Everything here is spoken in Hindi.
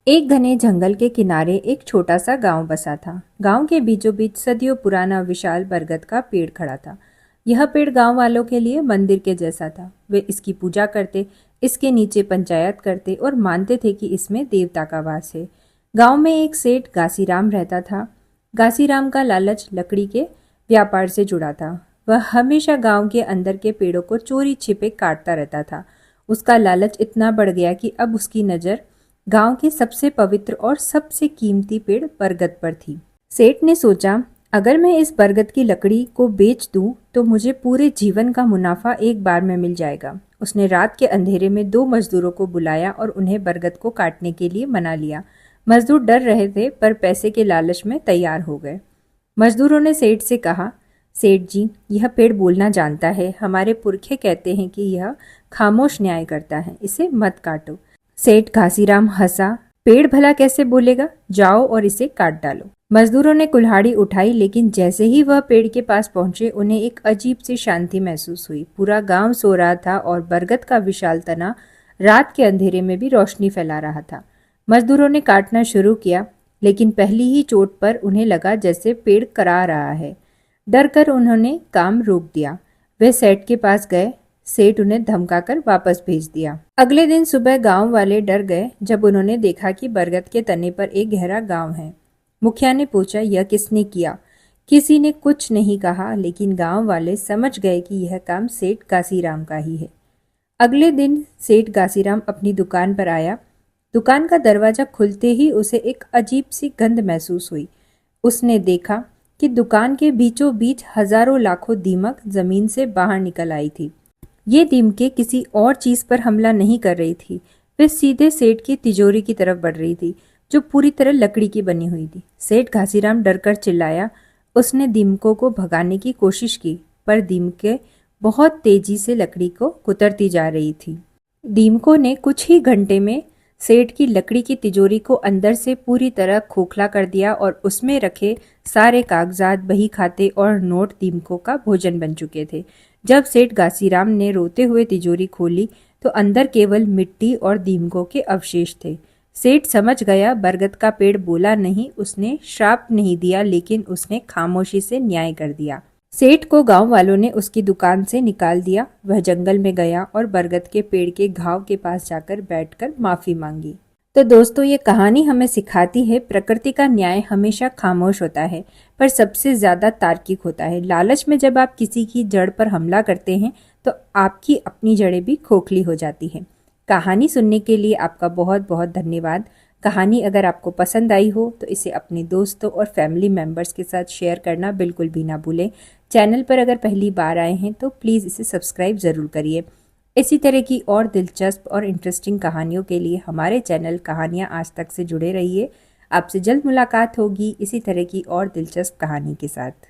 एक घने जंगल के किनारे एक छोटा सा गांव बसा था। गांव के बीचों बीच सदियों पुराना विशाल बरगद का पेड़ खड़ा था। यह पेड़ गांव वालों के लिए मंदिर के जैसा था। वे इसकी पूजा करते, इसके नीचे पंचायत करते और मानते थे कि इसमें देवता का वास है। गांव में एक सेठ घासीराम रहता था। घासीराम का लालच लकड़ी के व्यापार से जुड़ा था। वह हमेशा गांव के अंदर के पेड़ों को चोरी छिपे काटता रहता था। उसका लालच इतना बढ़ गया कि अब उसकी नज़र गांव के सबसे पवित्र और सबसे कीमती पेड़ बरगद पर थी। सेठ ने सोचा, अगर मैं इस बरगद की लकड़ी को बेच दूं तो मुझे पूरे जीवन का मुनाफा एक बार में मिल जाएगा। उसने रात के अंधेरे में 2 मजदूरों को बुलाया और उन्हें बरगद को काटने के लिए मना लिया। मजदूर डर रहे थे पर पैसे के लालच में तैयार हो गए। मजदूरों ने सेठ से कहा, सेठ जी, यह पेड़ बोलना जानता है। हमारे पुरखे कहते हैं कि यह खामोश न्याय करता है, इसे मत काटो। सेठ घासीराम हंसा, पेड़ भला कैसे बोलेगा, जाओ और इसे काट डालो। मजदूरों ने कुल्हाड़ी उठाई, लेकिन जैसे ही वह पेड़ के पास पहुंचे उन्हें एक अजीब सी शांति महसूस हुई। पूरा गांव सो रहा था और बरगद का विशाल तना रात के अंधेरे में भी रोशनी फैला रहा था। मजदूरों ने काटना शुरू किया, लेकिन पहली ही चोट पर उन्हें लगा जैसे पेड़ करा रहा है। डर कर उन्होंने काम रोक दिया। वे सेठ के पास गए। सेठ उन्हें धमकाकर वापस भेज दिया। अगले दिन सुबह गांव वाले डर गए जब उन्होंने देखा कि बरगद के तने पर एक गहरा गांव है। मुखिया ने पूछा, यह किसने किया? किसी ने कुछ नहीं कहा, लेकिन गांव वाले समझ गए कि यह काम सेठ घासीराम का ही है। अगले दिन सेठ घासीराम अपनी दुकान पर आया। दुकान का दरवाजा खुलते ही उसे एक अजीब सी गंध महसूस हुई। उसने देखा कि दुकान के बीचों बीच हजारों लाखों दीमक जमीन से बाहर निकल आई थी। ये दीमकें किसी और चीज पर हमला नहीं कर रही थी, वे सीधे सेठ की तिजोरी की तरफ बढ़ रही थी, जो पूरी तरह लकड़ी की बनी हुई थी। सेठ घासीराम डरकर चिल्लाया। उसने दीमकों को भगाने की कोशिश की, पर दीमकें बहुत तेजी से लकड़ी को कुतरती जा रही थी। दीमकों ने कुछ ही घंटे में सेठ की लकड़ी की तिजोरी को अंदर से पूरी तरह खोखला कर दिया और उसमें रखे सारे कागजात, बही खाते और नोट दीमकों का भोजन बन चुके थे। जब सेठ घासीराम ने रोते हुए तिजोरी खोली तो अंदर केवल मिट्टी और दीमकों के अवशेष थे। सेठ समझ गया, बरगद का पेड़ बोला नहीं, उसने श्राप नहीं दिया, लेकिन उसने खामोशी से न्याय कर दिया। सेठ को गांव वालों ने उसकी दुकान से निकाल दिया। वह जंगल में गया और बरगद के पेड़ के घाव के पास जाकर बैठकर माफी मांगी। तो दोस्तों, ये कहानी हमें सिखाती है, प्रकृति का न्याय हमेशा खामोश होता है, पर सबसे ज्यादा तार्किक होता है। लालच में जब आप किसी की जड़ पर हमला करते हैं तो आपकी अपनी जड़ें भी खोखली हो जाती हैं। कहानी सुनने के लिए आपका बहुत बहुत धन्यवाद। कहानी अगर आपको पसंद आई हो तो इसे अपने दोस्तों और फैमिली मेम्बर्स के साथ शेयर करना बिल्कुल भी ना भूलें। चैनल पर अगर पहली बार आए हैं तो प्लीज़ इसे सब्सक्राइब ज़रूर करिए। इसी तरह की और दिलचस्प और इंटरेस्टिंग कहानियों के लिए हमारे चैनल कहानियाँ आज तक से जुड़े रहिए। आपसे जल्द मुलाकात होगी इसी तरह की और दिलचस्प कहानी के साथ।